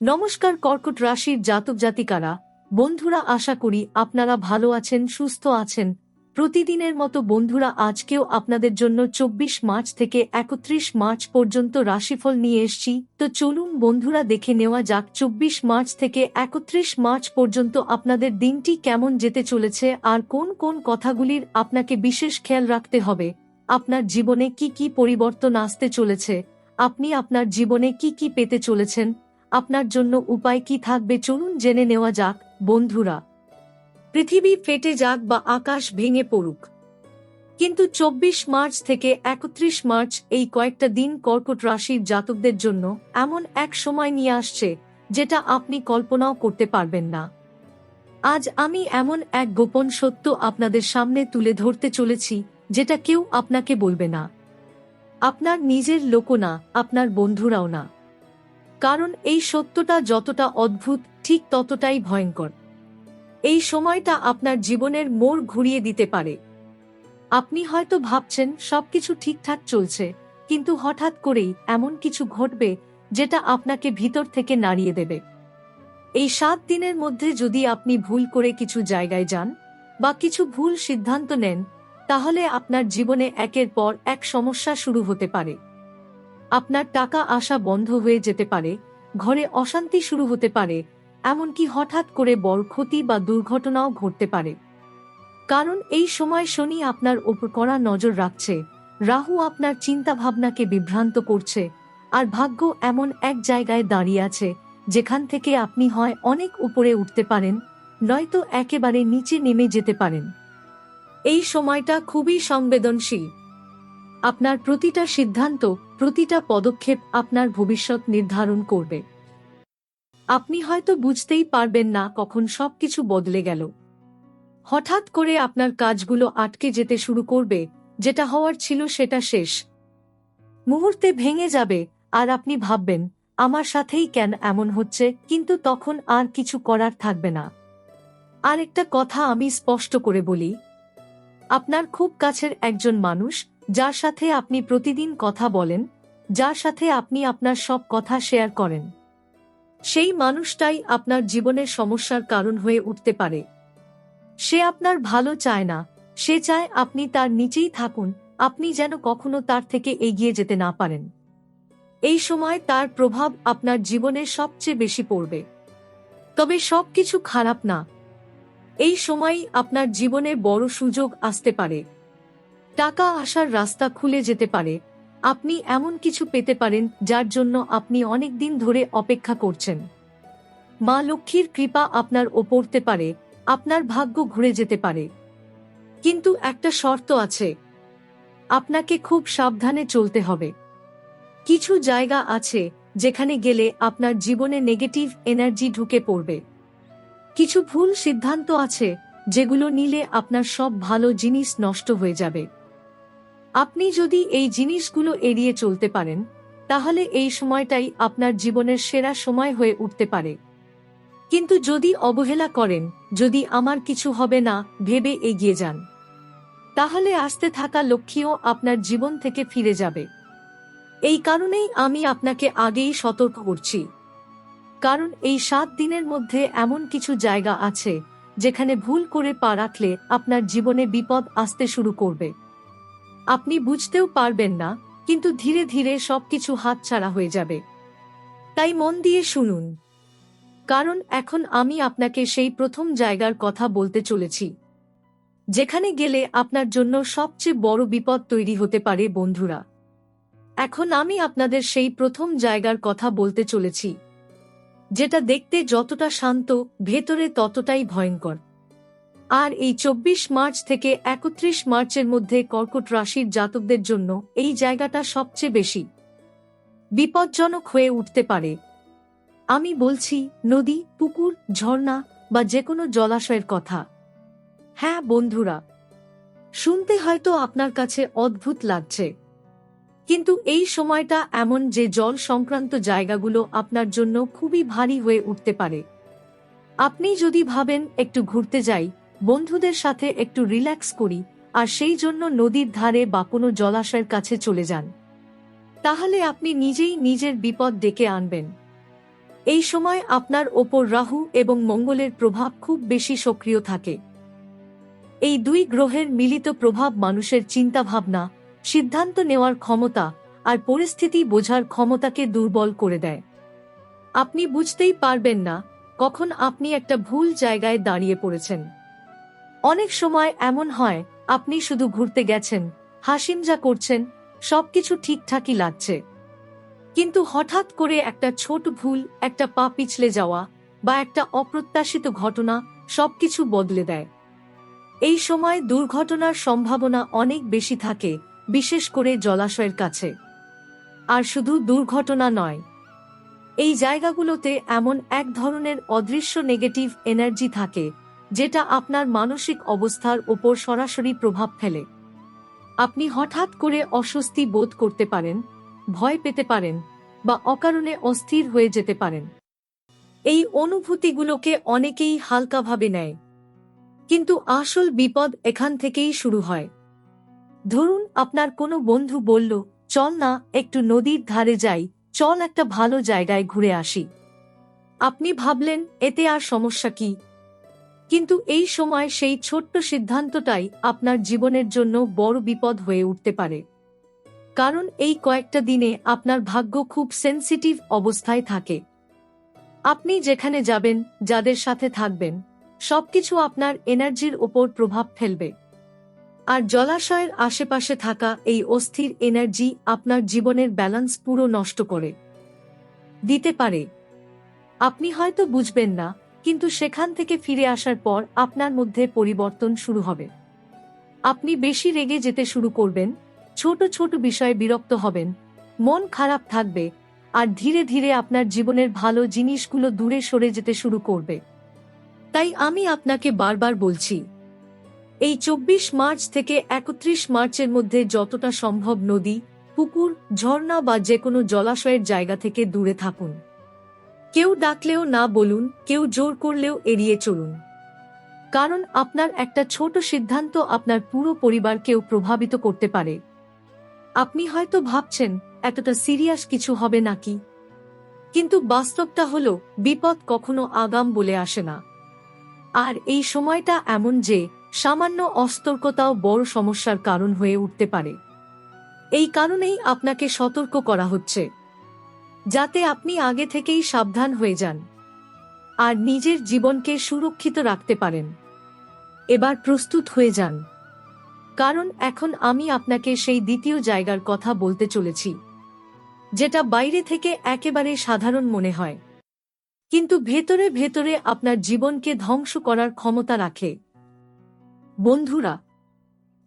নমস্কার কর্কট রাশির জাতক জাতিকারা, বন্ধুরা, আশা করি আপনারা ভালো আছেন, সুস্থ আছেন। প্রতিদিনের মতো বন্ধুরা, আজকেও আপনাদের জন্য 24 মার্চ থেকে 31 মার্চ পর্যন্ত রাশিফল নিয়ে এসেছি। তো চলুন বন্ধুরা, দেখে নেওয়া যাক 24 মার্চ থেকে 31 মার্চ পর্যন্ত আপনাদের দিনটি কেমন যেতে চলেছে আর কোন কোন কথাগুলির আপনাকে বিশেষ খেয়াল রাখতে হবে। আপনার জীবনে কি কি পরিবর্তন আসতে চলেছে, আপনি আপনার জীবনে কি কি পেতে চলেছেন, আপনার জন্য উপায় কি থাকবে, চলুন জেনে নেওয়া যাক। বন্ধুরা, পৃথিবী ফেটে যাক বা আকাশ ভেঙে পড়ুক, কিন্তু 24 মার্চ থেকে 31 মার্চ এই কয়েকটা দিন কর্কট রাশির জাতকদের জন্য এমন এক সময় নিয়ে আসছে যেটা আপনি কল্পনাও করতে পারবেন না। আজ আমি এমন এক গোপন সত্য আপনাদের সামনে তুলে ধরতে চলেছি যেটা কেউ আপনাকে বলবে না, আপনার নিজের লোকও না, আপনার বন্ধুরাও না। কারণ এই সত্যটা যতটা অদ্ভুত ঠিক ততটাই ভয়ঙ্কর। এই সময়টা আপনার জীবনের মোড় ঘুরিয়ে দিতে পারে। আপনি হয়তো ভাবছেন সবকিছু ঠিকঠাক চলছে, কিন্তু হঠাৎ করেই এমন কিছু ঘটবে যেটা আপনাকে ভিতর থেকে নাড়িয়ে দেবে। এই 7 দিনের মধ্যে যদি আপনি ভুল করে কিছু জায়গায় যান বা কিছু ভুল সিদ্ধান্ত নেন, তাহলে আপনার জীবনে একের পর এক সমস্যা শুরু হতে পারে। আপনার টাকা আসা বন্ধ হয়ে যেতে পারে, ঘরে অশান্তি শুরু হতে পারে, এমনকি হঠাৎ করে বড় ক্ষতি বা দুর্ঘটনাও ঘটতে পারে। কারণ এই সময় শনি আপনার ওপর কড়া নজর রাখছে, রাহু আপনার চিন্তাভাবনাকে বিভ্রান্ত করছে, আর ভাগ্য এমন এক জায়গায় দাঁড়িয়ে আছে যেখান থেকে আপনি হয় অনেক উপরে উঠতে পারেন, নয়তো একেবারে নিচে নেমে যেতে পারেন। এই সময়টা খুবই সংবেদনশীল। আপনার প্রতিটা সিদ্ধান্ত, প্রতিটা পদক্ষেপ আপনার ভবিষ্যৎ নির্ধারণ করবে। আপনি হয়তো বুঝতেই পারবেন না কখন সবকিছু বদলে গেল। হঠাৎ করে আপনার কাজগুলো আটকে যেতে শুরু করবে, যেটা হওয়ার ছিল সেটা শেষ মুহূর্তে ভেঙে যাবে, আর আপনি ভাববেন আমার সাথেই কেন এমন হচ্ছে, কিন্তু তখন আর কিছু করার থাকবে না। আর একটা কথা আমি স্পষ্ট করে বলি, আপনার খুব কাছের একজন মানুষ, যার সাথে আপনি প্রতিদিন কথা বলেন, যার সাথে আপনি আপনার সব কথা শেয়ার করেন, সেই মানুষটাই আপনার জীবনের সমস্যার কারণ হয়ে উঠতে পারে। সে আপনার ভালো চায় না, সে চায় আপনি তার নিচেই থাকুন, আপনি যেন কখনো তার থেকে এগিয়ে যেতে না পারেন। এই সময় তার প্রভাব আপনার জীবনে সবচেয়ে বেশি পড়বে। তবে সবকিছু খারাপ না, এই সময়ই আপনার জীবনে বড় সুযোগ আসতে পারে। টাকা আসার রাস্তা খুলে যেতে পারে, আপনি এমন কিছু পেতে পারেন যার জন্য আপনি অনেক দিন ধরে অপেক্ষা করছেন। মা লক্ষ্মীর কৃপা আপনার ওপর পড়তে পারে, আপনার ভাগ্য ঘুরে যেতে পারে। কিন্তু একটা শর্ত আছে, আপনাকে খুব সাবধানে চলতে হবে। কিছু জায়গা আছে যেখানে গেলে আপনার জীবনে নেগেটিভ এনার্জি ঢুকে পড়বে। কিছু ভুল সিদ্ধান্ত আছে যেগুলো নিলে আপনার সব ভালো জিনিস নষ্ট হয়ে যাবে। আপনি যদি এই জিনিসগুলো এড়িয়ে চলতে পারেন, তাহলে এই সময়টাই আপনার জীবনের সেরা সময় হয়ে উঠতে পারে। কিন্তু যদি অবহেলা করেন, যদি আমার কিছু হবে না ভেবে এগিয়ে যান, তাহলে আসতে থাকা লক্ষ্মীও আপনার জীবন থেকে ফিরে যাবে। এই কারণেই আমি আপনাকে আগেই সতর্ক করছি। কারণ এই 7 দিনের মধ্যে এমন কিছু জায়গা আছে যেখানে ভুল করে পা রাখলে আপনার জীবনে বিপদ আসতে শুরু করবে। আপনি বুঝতেও পারবেন না, কিন্তু ধীরে ধীরে সবকিছু হাতছাড়া হয়ে যাবে। তাই মন দিয়ে শুনুন, কারণ এখন আমি আপনাকে সেই প্রথম জায়গার কথা বলতে চলেছি যেখানে গেলে আপনার জন্য সবচেয়ে বড় বিপদ তৈরি হতে পারে। বন্ধুরা, এখন আমি আপনাদের সেই প্রথম জায়গার কথা বলতে চলেছি যেটা দেখতে যতটা শান্ত, ভেতরে ততটাই ভয়ঙ্কর। আর এই 24 মার্চ থেকে 31 মার্চের মধ্যে কর্কট রাশির জাতকদের জন্য এই জায়গাটা সবচেয়ে বেশি বিপজ্জনক হয়ে উঠতে পারে। আমি বলছি নদী, পুকুর, ঝর্ণা বা যেকোনো জলাশয়ের কথা। হ্যাঁ বন্ধুরা, শুনতে হয়তো আপনার কাছে অদ্ভুত লাগছে, কিন্তু এই সময়টা এমন যে জল সংক্রান্ত জায়গাগুলো আপনার জন্য খুবই ভারী হয়ে উঠতে পারে। আপনি যদি ভাবেন একটু ঘুরতে যাই, বন্ধুদের সাথে একটু রিল্যাক্স করি, আর সেই জন্য নদীর ধারে বা কোনো জলাশয়ের কাছে চলে যান, তাহলে আপনি নিজেই নিজের বিপদ ডেকে আনবেন। এই সময় আপনার ওপর রাহু এবং মঙ্গলের প্রভাব খুব বেশি সক্রিয় থাকে। এই দুই গ্রহের মিলিত প্রভাব মানুষের চিন্তাভাবনা, সিদ্ধান্ত নেওয়ার ক্ষমতা আর পরিস্থিতি বোঝার ক্ষমতাকে দুর্বল করে দেয়। আপনি বুঝতেই পারবেন না কখন আপনি একটা ভুল জায়গায় দাঁড়িয়ে পড়েছেন। অনেক সময় এমন হয় আপনি শুধু ঘুরতে গেছেন, হাসিমজা করছেন, সবকিছু ঠিকঠাকই লাগছে, কিন্তু হঠাৎ করে একটা ছোট ভুল, একটা পা পিছলে যাওয়া বা একটা অপ্রত্যাশিত ঘটনা সবকিছু বদলে দেয়। এই সময় দুর্ঘটনার সম্ভাবনা অনেক বেশি থাকে, বিশেষ করে জলাশয়ের কাছে। আর শুধু দুর্ঘটনা নয়, এই জায়গাগুলোতে এমন এক ধরনের অদৃশ্য নেগেটিভ এনার্জি থাকে যেটা আপনার মানসিক অবস্থার উপর সরাসরি প্রভাব ফেলে। আপনি হঠাৎ করে অস্বস্তি বোধ করতে পারেন, ভয় পেতে পারেন বা অকারণে অস্থির হয়ে যেতে পারেন। এই অনুভূতিগুলোকে অনেকেই হালকাভাবে নেয়, কিন্তু আসল বিপদ এখান থেকেই শুরু হয়। ধরুন আপনার কোনো বন্ধু বলল, চল না একটু নদীর ধারে যাই, চল একটা ভালো জায়গায় ঘুরে আসি। আপনি ভাবলেন এতে আর সমস্যা কি, কিন্তু এই সময় সেই ছোট্ট সিদ্ধান্তটাই আপনার জীবনের জন্য বড় বিপদ হয়ে উঠতে পারে। কারণ এই কয়েকটা দিনে আপনার ভাগ্য খুব সেনসিটিভ অবস্থায় থাকে। আপনি যেখানে যাবেন, যাদের সাথে থাকবেন, সবকিছু আপনার এনার্জির ওপর প্রভাব ফেলবে। আর জলাশয়ের আশেপাশে থাকা এই অস্থির এনার্জি আপনার জীবনের ব্যালেন্স পুরো নষ্ট করে দিতে পারে। আপনি হয়তো বুঝবেন না, কিন্তু সেখান থেকে ফিরে আসার পর আপনার মধ্যে পরিবর্তন শুরু হবে। আপনি বেশি রেগে যেতে শুরু করবেন, ছোট ছোট বিষয়ে বিরক্ত হবেন, মন খারাপ থাকবে, আর ধীরে ধীরে আপনার জীবনের ভালো জিনিসগুলো দূরে সরে যেতে শুরু করবে। তাই আমি আপনাকে বারবার বলছি, এই 24 মার্চ থেকে 31 মার্চের মধ্যে যতটা সম্ভব নদী, পুকুর, ঝর্ণা বা যে কোনো জলাশয়ের জায়গা থেকে দূরে থাকুন। কেউ ডাকলেও না বলুন, কেউ জোর করলেও এড়িয়ে চলুন। কারণ আপনার একটা ছোট সিদ্ধান্ত আপনার পুরো পরিবারকেও প্রভাবিত করতে পারে। আপনি হয়তো ভাবছেন এতটা সিরিয়াস কিছু হবে নাকি, কিন্তু বাস্তবটা হলো বিপদ কখনো আগাম বলে আসে না। আর এই সময়টা এমন যে সামান্য অসতর্কতাও বড় সমস্যার কারণ হয়ে উঠতে পারে। এই কারণেই আপনাকে সতর্ক করা হচ্ছে, যাতে আপনি আগে থেকেই সাবধান হয়ে যান আর নিজের জীবনকে সুরক্ষিত রাখতে পারেন। এবার প্রস্তুত হয়ে যান, কারণ এখন আমি আপনাকে সেই দ্বিতীয় জায়গার কথা বলতে চলেছি, যেটা বাইরে থেকে একেবারে সাধারণ মনে হয়, কিন্তু ভেতরে ভেতরে আপনার জীবনকে ধ্বংস করার ক্ষমতা রাখে। বন্ধুরা,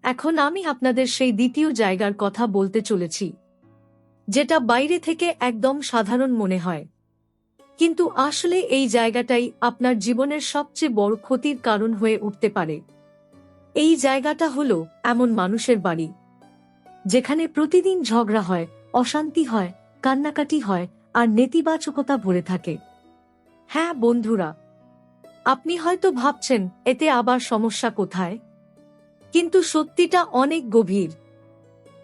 এখন আমি আপনাদের সেই দ্বিতীয় জায়গার কথা বলতে চলেছি, যেটা বাইরে থেকে একদম সাধারণ মনে হয়, কিন্তু আসলে এই জায়গাটাই আপনার জীবনের সবচেয়ে বড় ক্ষতির কারণ হয়ে উঠতে পারে। এই জায়গাটা হলো এমন মানুষের বাড়ি, যেখানে প্রতিদিন ঝগড়া হয়, অশান্তি হয়, কান্নাকাটি হয় আর নেতিবাচকতা ভরে থাকে। হ্যাঁ বন্ধুরা, আপনি হয়তো ভাবছেন এতে আবার সমস্যা কোথায়, কিন্তু সত্যিটা অনেক গভীর।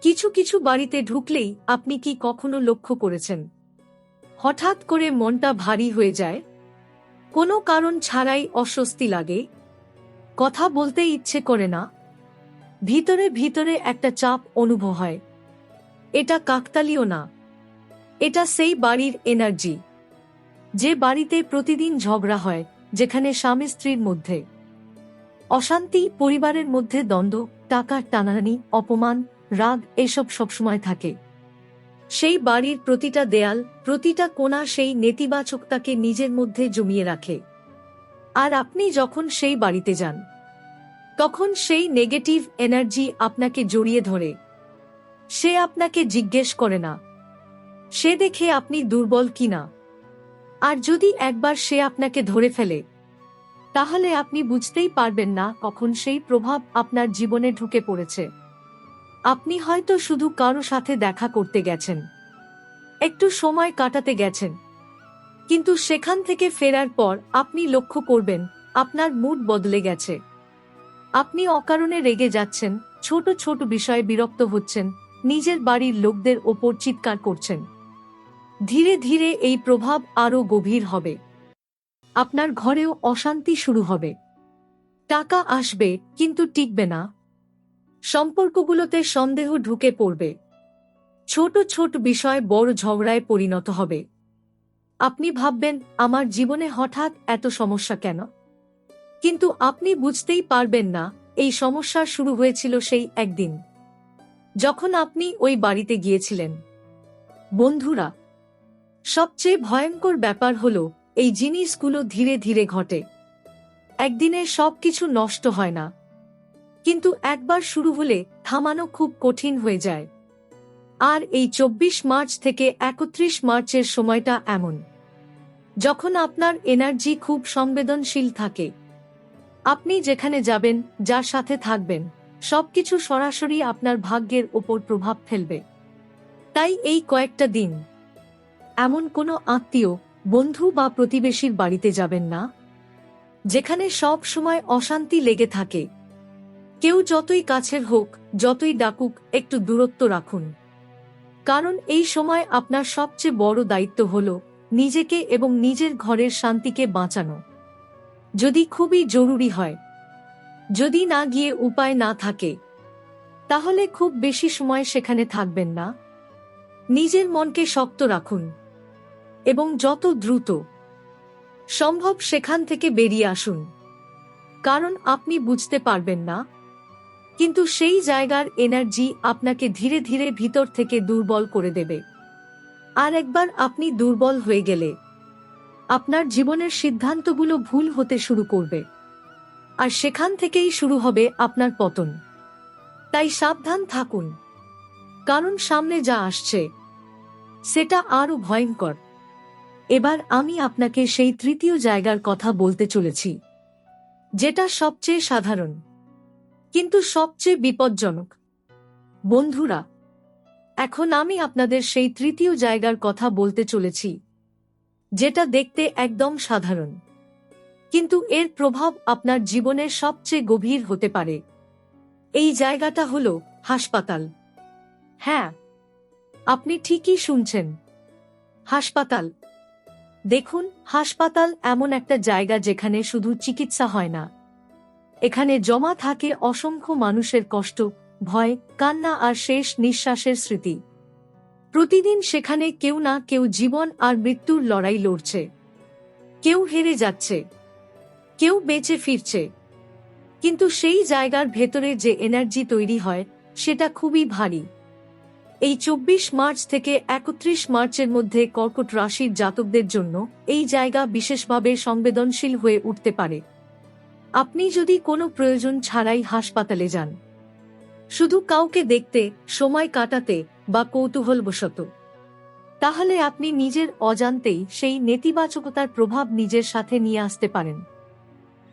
কিছু কিছু বাড়িতে ঢুকলেই আপনি কি কখনো লক্ষ্য করেছেন, হঠাৎ করে মনটা ভারী হয়ে যায়, কোনো কারণ ছাড়াই অস্বস্তি লাগে, কথা বলতে ইচ্ছে করে না, ভিতরে ভিতরে একটা চাপ অনুভব হয়। এটা কাকতালীয় না, এটা সেই বাড়ির এনার্জি, যে বাড়িতে প্রতিদিন ঝগড়া হয়, যেখানে স্বামী স্ত্রীর মধ্যে অশান্তি, পরিবারের মধ্যে দ্বন্দ্ব, টাকার টানাটানি, অপমান, রাগ এসব সবসময় থাকে। সেই বাড়ির প্রতিটা দেয়াল, প্রতিটা কোণা সেই নেতিবাচকতাকে নিজের মধ্যে জমিয়ে রাখে। আর আপনি যখন সেই বাড়িতে যান, তখন সেই নেগেটিভ এনার্জি আপনাকে জড়িয়ে ধরে। সে আপনাকে জিজ্ঞেস করে না, সে দেখে আপনি দুর্বল কিনা। আর যদি একবার সে আপনাকে ধরে ফেলে, তাহলে আপনি বুঝতেই পারবেন না কখন সেই প্রভাব আপনার জীবনে ঢুকে পড়েছে। আপনি হয়তো শুধু কারো সাথে দেখা করতে গেছেন, একটু সময় কাটাতে গেছেন, কিন্তু সেখান থেকে ফেরার পর আপনি লক্ষ্য করবেন আপনার মুড বদলে গেছে। আপনি অকারণে রেগে যাচ্ছেন, ছোট ছোট বিষয়ে বিরক্ত হচ্ছেন, নিজের বাড়ির লোকদের ওপর চিৎকার করছেন। ধীরে ধীরে এই প্রভাব আরও গভীর হবে। আপনার ঘরেও অশান্তি শুরু হবে। টাকা আসবে কিন্তু টিকবে না। সম্পর্কগুলোতে সন্দেহ ঢুকে পড়বে। ছোট ছোট বিষয় বড় ঝগড়ায় পরিণত হবে। আপনি ভাববেন, আমার জীবনে হঠাৎ এত সমস্যা কেন? কিন্তু আপনি বুঝতেই পারবেন না এই সমস্যার শুরু হয়েছিল সেই একদিন যখন আপনি ওই বাড়িতে গিয়েছিলেন। বন্ধুরা, সবচেয়ে ভয়ঙ্কর ব্যাপার হলো এই জিনিসগুলো ধীরে ধীরে ঘটে। একদিনে সবকিছু নষ্ট হয় না, কিন্তু একবার শুরু হলে থামানো খুব কঠিন হয়ে যায়। আর এই 24 মার্চ থেকে 31 মার্চের সময়টা এমন, যখন আপনার এনার্জি খুব সংবেদনশীল থাকে। আপনি যেখানে যাবেন, যার সাথে থাকবেন, সবকিছু সরাসরি আপনার ভাগ্যের ওপর প্রভাব ফেলবে। তাই এই কয়েকটা দিন এমন কোনো আত্মীয়, বন্ধু বা প্রতিবেশীর বাড়িতে যাবেন না যেখানে সব সময় অশান্তি লেগে থাকে। কেউ যতই কাছের হোক, যতই ডাকুক, একটু দূরত্ব রাখুন। কারণ এই সময় আপনার সবচেয়ে বড় দায়িত্ব হলো নিজেকে এবং নিজের ঘরের শান্তিকে বাঁচানো। যদি খুবই জরুরি হয়, যদি না গিয়ে উপায় না থাকে, তাহলে খুব বেশি সময় সেখানে থাকবেন না। নিজের মনকে শক্ত রাখুন এবং যত দ্রুত সম্ভব সেখান থেকে বেরিয়ে আসুন। কারণ আপনি বুঝতে পারবেন না, কিন্তু সেই জায়গার এনার্জি আপনাকে ধীরে ধীরে ভিতর থেকে দুর্বল করে দেবে। আর একবার আপনি দুর্বল হয়ে গেলে আপনার জীবনের সিদ্ধান্তগুলো ভুল হতে শুরু করবে, আর সেখান থেকেই শুরু হবে আপনার পতন। তাই সাবধান থাকুন, কারণ সামনে যা আসছে সেটা আরও ভয়ঙ্কর। এবার আমি আপনাকে সেই তৃতীয় জায়গার কথা বলতে চলেছি, যেটা সবচেয়ে সাধারণ কিন্তু সবচেয়ে বিপজ্জনক। বন্ধুরা, এখন আমি আপনাদের সেই তৃতীয় জায়গার কথা বলতে চলেছি, যেটা দেখতে একদম সাধারণ, কিন্তু এর প্রভাব আপনার জীবনের সবচেয়ে গভীর হতে পারে। এই জায়গাটা হলো হাসপাতাল। হ্যাঁ, আপনি ঠিকই শুনছেন, হাসপাতাল। দেখুন, হাসপাতাল এমন একটা জায়গা যেখানে শুধু চিকিৎসা হয় না। এখানে জমা থাকে অসংখ্য মানুষের কষ্ট, ভয়, কান্না আর শেষ নিঃশ্বাসের স্মৃতি। প্রতিদিন সেখানে কেউ না কেউ জীবন আর মৃত্যুর লড়াই লড়ছে। কেউ হেরে যাচ্ছে, কেউ বেঁচে ফিরছে। কিন্তু সেই জায়গার ভেতরে যে এনার্জি তৈরি হয়, সেটা খুবই ভারী। এই 24 মার্চ থেকে 31 মার্চের মধ্যে কর্কট রাশির জাতকদের জন্য এই জায়গা বিশেষভাবে সংবেদনশীল হয়ে উঠতে পারে। আপনি যদি কোনো প্রয়োজন ছাড়াই হাসপাতালে যান, শুধু কাউকে দেখতে, সময় কাটাতে বা কৌতূহলবশত, তাহলে আপনি নিজের অজান্তেই সেই নেতিবাচকতার প্রভাব নিজের সাথে নিয়ে আসতে পারেন।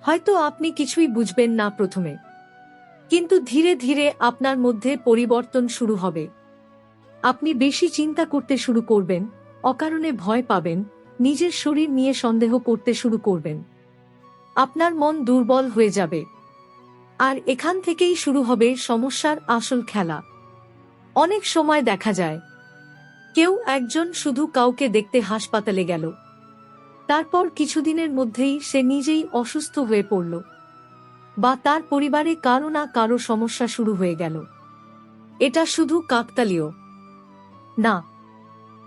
হয়তো আপনি কিছুই বুঝবেন না প্রথমে, কিন্তু ধীরে ধীরে আপনার মধ্যে পরিবর্তন শুরু হবে। আপনি বেশি চিন্তা করতে শুরু করবেন, অকারণে ভয় পাবেন, নিজের শরীর নিয়ে সন্দেহ করতে শুরু করবেন। আপনার মন দুর্বল হয়ে যাবে। আর এখান থেকেই শুরু হবে সমস্যার আসল খেলা। অনেক সময় দেখা যায়, কেউ একজন শুধু কাউকে দেখতে হাসপাতালে গেল, তারপর কিছুদিনের মধ্যেই সে নিজেই অসুস্থ হয়ে পড়ল, বা তার পরিবারে কারো না কারো সমস্যা শুরু হয়ে গেল। এটা শুধু কাকতালীয় না,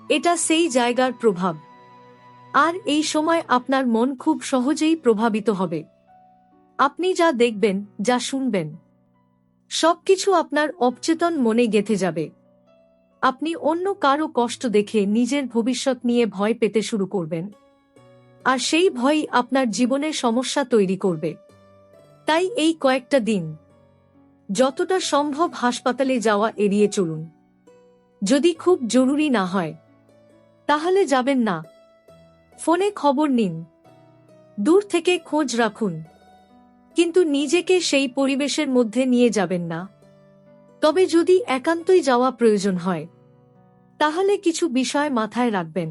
এটা সেই জায়গার প্রভাব। আর এই সময় আপনার মন খুব সহজেই প্রভাবিত হবে। আপনি যা দেখবেন, যা শুনবেন, সবকিছু আপনার অবচেতন মনে গেঁথে যাবে। আপনি অন্য কারো কষ্ট দেখে নিজের ভবিষ্যৎ নিয়ে ভয় পেতে শুরু করবেন, আর সেই ভয়ই আপনার জীবনে সমস্যা তৈরি করবে। তাই এই কয়েকটা দিন যতটা সম্ভব হাসপাতালে যাওয়া এড়িয়ে চলুন। যদি খুব জরুরি না হয়, তাহলে যাবেন না। ফোনে খবর নিন, দূর থেকে খোঁজ রাখুন, কিন্তু নিজেকে সেই পরিবেশের মধ্যে নিয়ে যাবেন না। তবে যদি একান্তই যাওয়া প্রয়োজন হয়, তাহলে কিছু বিষয় মাথায় রাখবেন।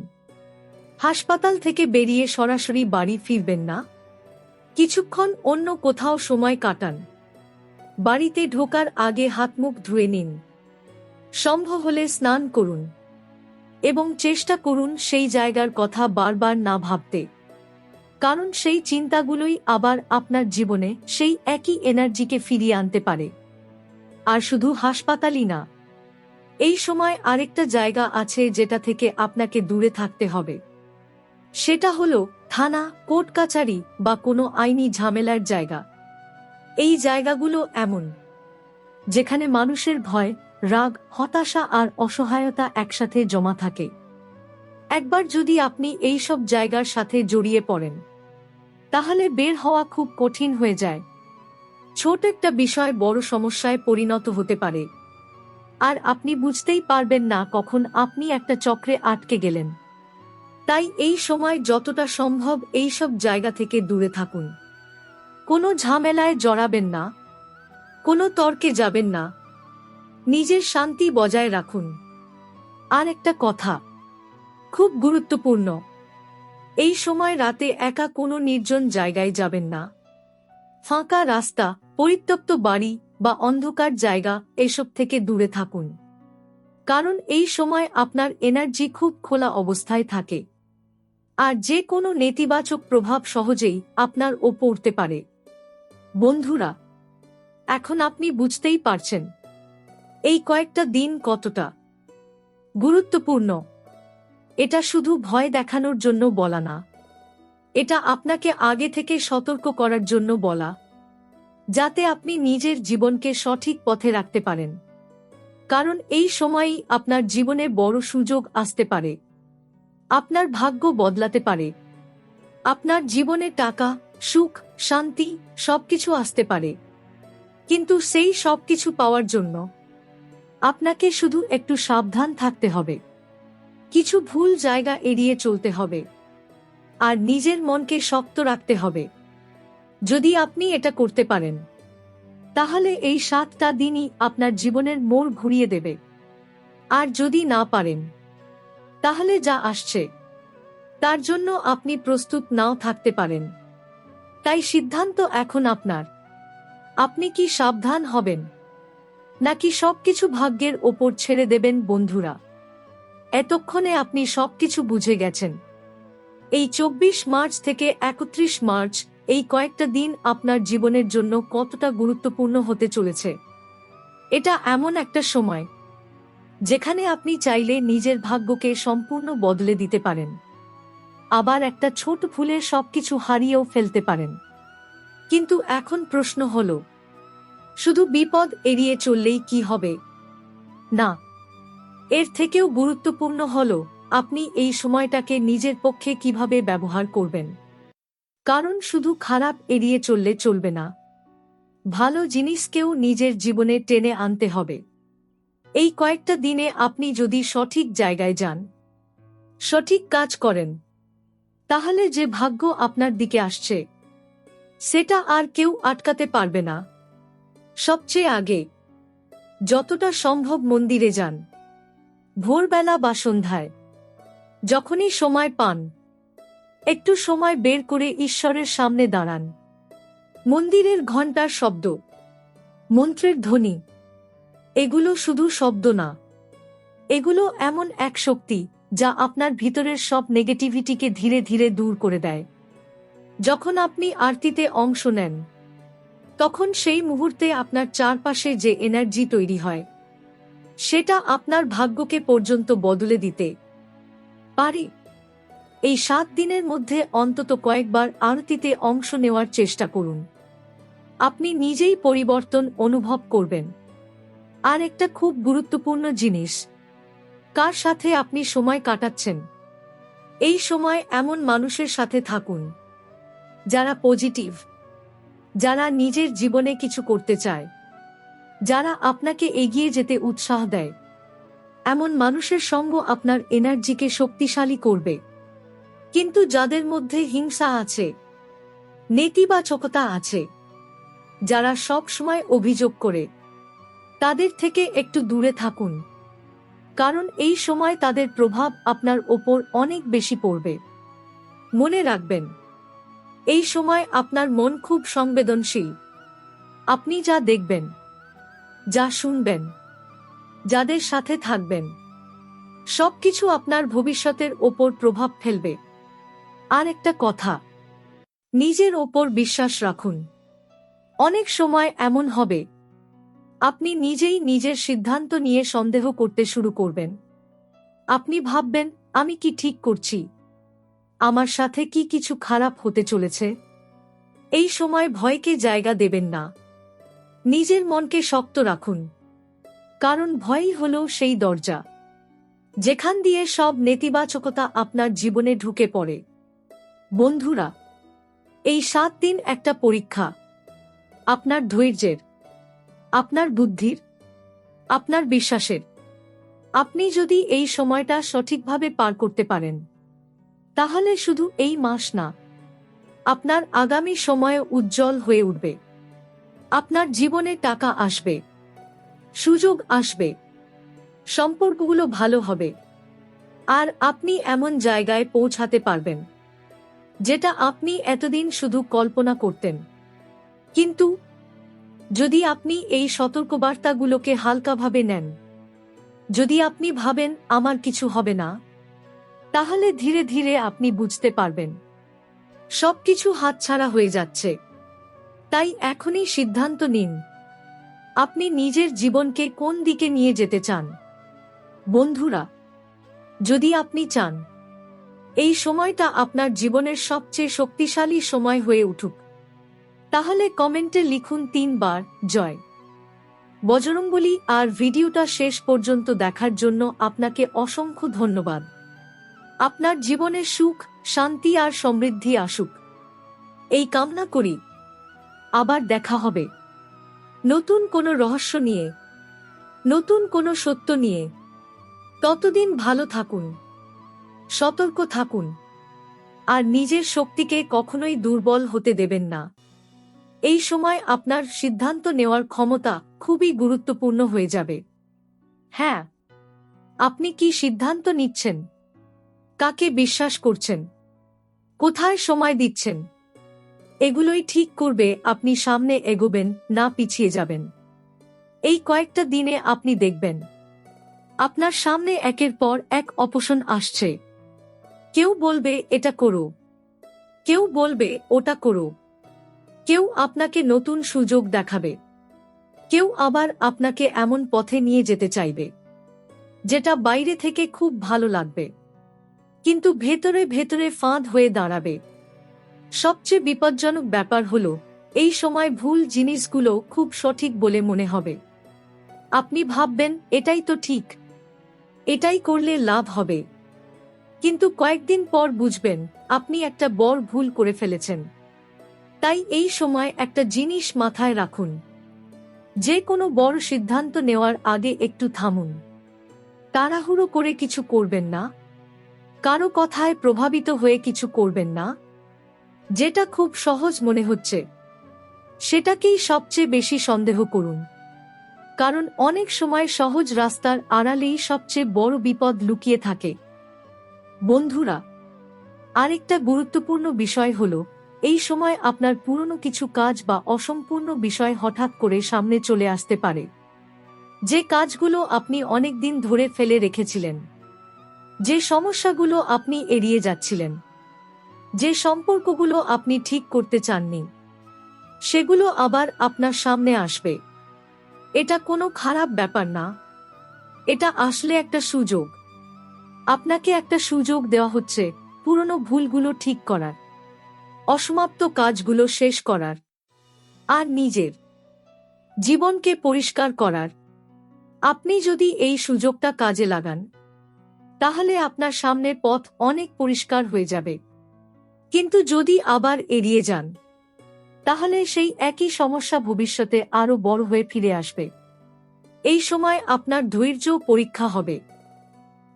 হাসপাতাল থেকে বেরিয়ে সরাসরি বাড়ি ফিরবেন না। কিছুক্ষণ অন্য কোথাও সময় কাটান। বাড়িতে ঢোকার আগে হাত মুখ ধুয়ে নিন। সম্ভব হলে স্নান করুন। এবং চেষ্টা করুন সেই জায়গার কথা বারবার না ভাবতে, কারণ সেই চিন্তাগুলোই আবার আপনার জীবনে সেই একই এনার্জিকে ফিরিয়ে আনতে পারে। আর শুধু হাসপাতালই না, এই সময় আরেকটা জায়গা আছে যেটা থেকে আপনাকে দূরে থাকতে হবে। সেটা হলো থানা, কোর্ট কাচারি বা কোনো আইনি ঝামেলার জায়গা। এই জায়গাগুলো এমন যেখানে মানুষের ভয়, রাগ, হতাশা আর অসহায়তা একসাথে জমা থাকে। একবার যদি আপনি এই সব জায়গার সাথে জড়িয়ে পড়েন, তাহলে বের হওয়া খুব কঠিন হয়ে যায়। ছোট একটা বিষয় বড় সমস্যায় পরিণত হতে পারে, আর আপনি বুঝতেই পারবেন না কখন আপনি একটা চক্রে আটকে গেলেন। তাই এই সময় যতটা সম্ভব এই সব জায়গা থেকে দূরে থাকুন। কোনো ঝামেলায় জড়াবেন না, কোনো তর্কে যাবেন না, নিজের শান্তি বজায় রাখুন। আর একটা কথা খুব গুরুত্বপূর্ণ, এই সময় রাতে একা কোনো নির্জন জায়গায় যাবেন না। ফাঁকা রাস্তা, পরিত্যক্ত বাড়ি বা অন্ধকার জায়গা এসব থেকে দূরে থাকুন, কারণ এই সময় আপনার এনার্জি খুব খোলা অবস্থায় থাকে, আর যে কোনো নেতিবাচক প্রভাব সহজেই আপনার ওপর পড়তে পারে। বন্ধুরা, এখন আপনি বুঝতেই পারছেন এই কয়েকটা দিন কতটা গুরুত্বপূর্ণ। এটা শুধু ভয় দেখানোর জন্য বলা না, এটা আপনাকে আগে থেকে সতর্ক করার জন্য বলা, যাতে আপনি নিজের জীবনকে সঠিক পথে রাখতে পারেন। কারণ এই সময়ই আপনার জীবনে বড় সুযোগ আসতে পারে, আপনার ভাগ্য বদলাতে পারে, আপনার জীবনে টাকা, সুখ, শান্তি সবকিছু আসতে পারে। কিন্তু সেই সবকিছু পাওয়ার জন্য আপনাকে শুধু একটু সাবধান থাকতে হবে, কিছু ভুল জায়গা এড়িয়ে চলতে হবে, আর নিজের মনকে শক্ত রাখতে হবে। যদি আপনি এটা করতে পারেন, তাহলে এই 7টা দিনই আপনার জীবনের মোড় ঘুরিয়ে দেবে। আর যদি না পারেন, তাহলে যা আসছে তার জন্য আপনি প্রস্তুত নাও থাকতে পারেন। তাই সিদ্ধান্ত এখন আপনার। আপনি কি সাবধান হবেন, নাকি সবকিছু ভাগ্যের ওপর ছেড়ে দেবেন? বন্ধুরা, এতক্ষণে আপনি সবকিছু বুঝে গেছেন। এই 24 মার্চ থেকে 31 মার্চ এই কয়েকটা দিন আপনার জীবনের জন্য কতটা গুরুত্বপূর্ণ হতে চলেছে। এটা এমন একটা সময় যেখানে আপনি চাইলে নিজের ভাগ্যকে সম্পূর্ণ বদলে দিতে পারেন, আবার একটা ছোট ভুলে সবকিছু হারিয়েও ফেলতে পারেন। কিন্তু এখন প্রশ্ন হলো, শুধু বিপদ এড়িয়ে চললেই কি হবে? না, এর থেকেও গুরুত্বপূর্ণ হলো আপনি এই সময়টাকে নিজের পক্ষে কিভাবে ব্যবহার করবেন। কারণ শুধু খারাপ এড়িয়ে চললে চলবে না, ভালো জিনিসকেও নিজের জীবনে টেনে আনতে হবে। এই কয়েকটা দিনে আপনি যদি সঠিক জায়গায় যান, সঠিক কাজ করেন, তাহলে যে ভাগ্য আপনার দিকে আসছে সেটা আর কেউ আটকাতে পারবে না। সবচেয়ে আগে যতটা সম্ভব মন্দিরে যান, ভোরবেলা বা সন্ধ্যায়, যখনই সময় পান একটু সময় বের করে ঈশ্বরের সামনে দাঁড়ান। মন্দিরের ঘণ্টার শব্দ, মন্ত্রের ধ্বনি, এগুলো শুধু শব্দ না, এগুলো এমন এক শক্তি যা আপনার ভিতরের সব নেগেটিভিটিকে ধীরে ধীরে দূর করে দেয়। যখন আপনি আরতিতে অংশ নেন, তখন সেই মুহূর্তে আপনার চারপাশে যে এনার্জি তৈরি হয়, সেটা আপনার ভাগ্যকে পর্যন্ত বদলে দিতে পারে। এই 7 দিনের মধ্যে অন্তত কয়েকবার আরতিতে অংশ নেওয়ার চেষ্টা করুন। আপনি নিজেই পরিবর্তন অনুভব করবেন। আর একটা খুব গুরুত্বপূর্ণ জিনিস, কার সাথে আপনি সময় কাটাচ্ছেন। এই সময় এমন মানুষের সাথে থাকুন যারা পজিটিভ, যারা নিজের জীবনে কিছু করতে চায়, যারা আপনাকে এগিয়ে যেতে উৎসাহ দেয়। এমন মানুষের সঙ্গ আপনার এনার্জিকে শক্তিশালী করবে। কিন্তু যাদের মধ্যে হিংসা আছে, নেতিবাচকতা আছে, যারা সব সময় অভিযোগ করে, তাদের থেকে একটু দূরে থাকুন। কারণ এই সময় তাদের প্রভাব আপনার ওপর অনেক বেশি পড়বে। মনে রাখবেন, এই সময় আপনার মন খুব সংবেদনশীল। আপনি যা দেখবেন, যা শুনবেন, যাদের সাথে থাকবেন, সবকিছু আপনার ভবিষ্যতের ওপর প্রভাব ফেলবে। আর একটা কথা, নিজের ওপর বিশ্বাস রাখুন। অনেক সময় এমন হবে, আপনি নিজেই নিজের সিদ্ধান্ত নিয়ে সন্দেহ করতে শুরু করবেন। আপনি ভাববেন, আমি কি ঠিক করছি? আমার সাথে কি কিছু খারাপ হতে চলেছে? এই সময় ভয়কে জায়গা দেবেন না। নিজের মনকে শক্ত রাখুন, কারণ ভয়ই হল সেই দরজা যেখান দিয়ে সব নেতিবাচকতা আপনার জীবনে ঢুকে পড়ে। বন্ধুরা, এই 7 দিন একটা পরীক্ষা, আপনার ধৈর্যের, আপনার বুদ্ধির, আপনার বিশ্বাসের। আপনি যদি এই সময়টা সঠিকভাবে পার করতে পারেন, তাহলে শুধু এই মাস না, আপনার আগামী সময় উজ্জ্বল হয়ে উঠবে। আপনার জীবনে টাকা আসবে, সুযোগ আসবে, সম্পর্কগুলো ভালো হবে, আর আপনি এমন জায়গায় পৌঁছাতে পারবেন যেটা আপনি এতদিন শুধু কল্পনা করতেন। কিন্তু যদি আপনি এই সতর্কবার্তাগুলোকে হালকাভাবে নেন, যদি আপনি ভাবেন আমার কিছু হবে না, তাহলে ধীরে ধীরে আপনি বুঝতে পারবেন সবকিছু হাতছাড়া হয়ে যাচ্ছে। তাই এখনই সিদ্ধান্ত নিন, আপনি নিজের জীবনকে কোন দিকে নিয়ে যেতে চান। বন্ধুরা, যদি আপনি চান এই সময়টা আপনার জীবনের সবচেয়ে শক্তিশালী সময় হয়ে উঠুক, তাহলে কমেন্টে লিখুন 3 বার জয় বজরংবলী। আর ভিডিওটা শেষ পর্যন্ত দেখার জন্য আপনাকে অসংখ্য ধন্যবাদ। আপনার জীবনে সুখ, শান্তি আর সমৃদ্ধি আসুক, এই কামনা করি। আবার দেখা হবে নতুন কোনো রহস্য নিয়ে, নতুন কোনো সত্য নিয়ে। ততদিন ভালো থাকুন, সতর্ক থাকুন, আর নিজের শক্তিকে কখনোই দুর্বল হতে দেবেন না। এই সময় আপনার সিদ্ধান্ত নেওয়ার ক্ষমতা খুবই গুরুত্বপূর্ণ হয়ে যাবে। হ্যাঁ, আপনি কি সিদ্ধান্ত নিচ্ছেন? কাকে বিশ্বাস করছেন? কোথায় সময় দিচ্ছেন? এগুলোই ঠিক করবে আপনি সামনে এগোবেন না পিছিয়ে যাবেন। এই কয়েকটা দিনে আপনি দেখবেন আপনার সামনে একের পর এক অপশন আসছে। কেউ বলবে এটা করো, কেউ বলবে ওটা করো, কেউ আপনাকে নতুন সুযোগ দেখাবে, কেউ আবার আপনাকে এমন পথে নিয়ে যেতে চাইবে যেটা বাইরে থেকে খুব ভালো লাগবে, কিন্তু ভেতরে ভেতরে ফাঁদ হয়ে দাঁড়াবে। সবচেয়ে বিপজ্জনক ব্যাপার হলো, এই সময় ভুল জিনিসগুলো খুব সঠিক বলে মনে হবে। আপনি ভাববেন এটাই তো ঠিক, এটাই করলে লাভ হবে, কিন্তু কয়েকদিন পর বুঝবেন আপনি একটা বড় ভুল করে ফেলেছেন। তাই এই সময় একটা জিনিস মাথায় রাখুন, যে কোনো বড় সিদ্ধান্ত নেওয়ার আগে একটু থামুন। তাড়াহুড়ো করে কিছু করবেন না, কারো কথায় প্রভাবিত হয়ে কিছু করবেন না। যেটা খুব সহজ মনে হচ্ছে সেটাকেই সবচেয়ে বেশি সন্দেহ করুন, কারণ অনেক সময় সহজ রাস্তার আড়ালেই সবচেয়ে বড় বিপদ লুকিয়ে থাকে। বন্ধুরা, আরেকটা গুরুত্বপূর্ণ বিষয় হলো, এই সময় আপনার পুরনো কিছু কাজ বা অসম্পূর্ণ বিষয় হঠাৎ করে সামনে চলে আসতে পারে। যে কাজগুলো আপনি অনেক দিন ধরে ফেলে রেখেছিলেন, যে সমস্যাগুলো আপনি এড়িয়ে যাচ্ছিলেন, যে সম্পর্কগুলো আপনি ঠিক করতে চাননি, সেগুলো আবার আপনার সামনে আসবে। এটা কোনো খারাপ ব্যাপার না, এটা আসলে একটা সুযোগ। আপনাকে একটা সুযোগ দেওয়া হচ্ছে পুরনো ভুলগুলো ঠিক করার, অসমাপ্ত কাজগুলো শেষ করার, আর নিজের জীবনকে পরিষ্কার করার। আপনি যদি এই সুযোগটা কাজে লাগান, তাহলে আপনার সামনের পথ অনেক পরিষ্কার হয়ে যাবে। কিন্তু যদি আবার এড়িয়ে যান, তাহলে সেই একই সমস্যা ভবিষ্যতে আরো বড় হয়ে ফিরে আসবে। এই সময় আপনার ধৈর্য পরীক্ষা হবে।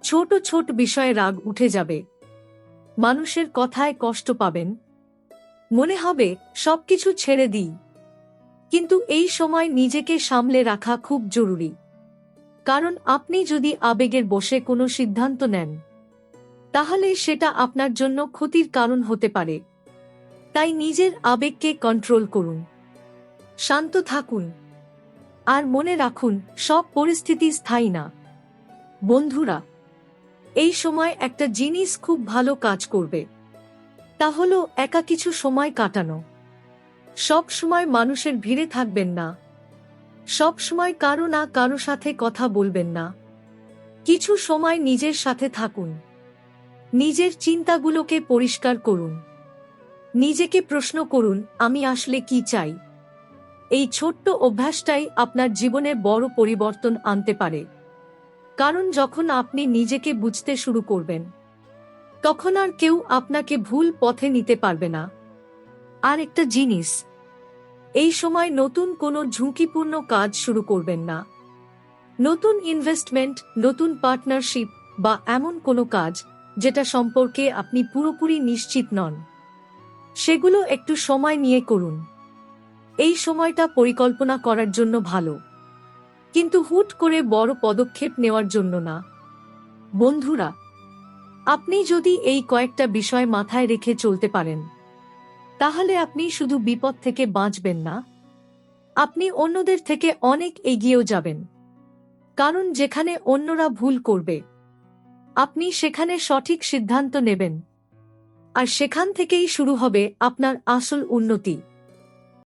ছোট ছোট বিষয়ে রাগ উঠে যাবে, মানুষের কথায় কষ্ট পাবেন, মনে হবে সবকিছু ছেড়ে দিই। কিন্তু এই সময় নিজেকে সামলে রাখা খুব জরুরি, কারণ আপনি যদি আবেগের বশে কোনো সিদ্ধান্ত নেন, তাহলে সেটা আপনার জন্য ক্ষতির কারণ হতে পারে। তাই নিজের আবেগকে কন্ট্রোল করুন, শান্ত থাকুন, আর মনে রাখুন সব পরিস্থিতি স্থায়ী না। বন্ধুরা, এই সময় একটা জিনিস খুব ভালো কাজ করবে, তা হলো একা কিছু সময় কাটানো। সব সময় মানুষের ভিড়ে থাকবেন না, সব সময় কারো না কারো সাথে কথা বলবেন না। কিছু সময় নিজের সাথে থাকুন, নিজের চিন্তাগুলোকে পরিষ্কার করুন, নিজেকে প্রশ্ন করুন আমি আসলে কি চাই। এই ছোট্ট অভ্যাসটাই আপনার জীবনে বড় পরিবর্তন আনতে পারে। কারণ যখন আপনি নিজেকে বুঝতে শুরু করবেন, তখন আর কেউ আপনাকে ভুল পথে নিতে পারবে না। আর একটা জিনিস, এই সময় নতুন কোনো ঝুঁকিপূর্ণ কাজ শুরু করবেন না। নতুন ইনভেস্টমেন্ট, নতুন পার্টনারশিপ বা এমন কোনো কাজ যেটা সম্পর্কে আপনি পুরোপুরি নিশ্চিত নন, সেগুলো একটু সময় নিয়ে করুন। এই সময়টা পরিকল্পনা করার জন্য ভালো, কিন্তু হুট করে বড় পদক্ষেপ নেওয়ার জন্য না। বন্ধুরা, আপনি যদি এই কয়েকটা বিষয় মাথায় রেখে চলতে পারেন, তাহলে আপনি শুধু বিপদ থেকে বাঁচবেন না, আপনি অন্যদের থেকে অনেক এগিয়েও যাবেন। কারণ যেখানে অন্যরা ভুল করবে, আপনি সেখানে সঠিক সিদ্ধান্ত নেবেন, আর সেখান থেকেই শুরু হবে আপনার আসল উন্নতি।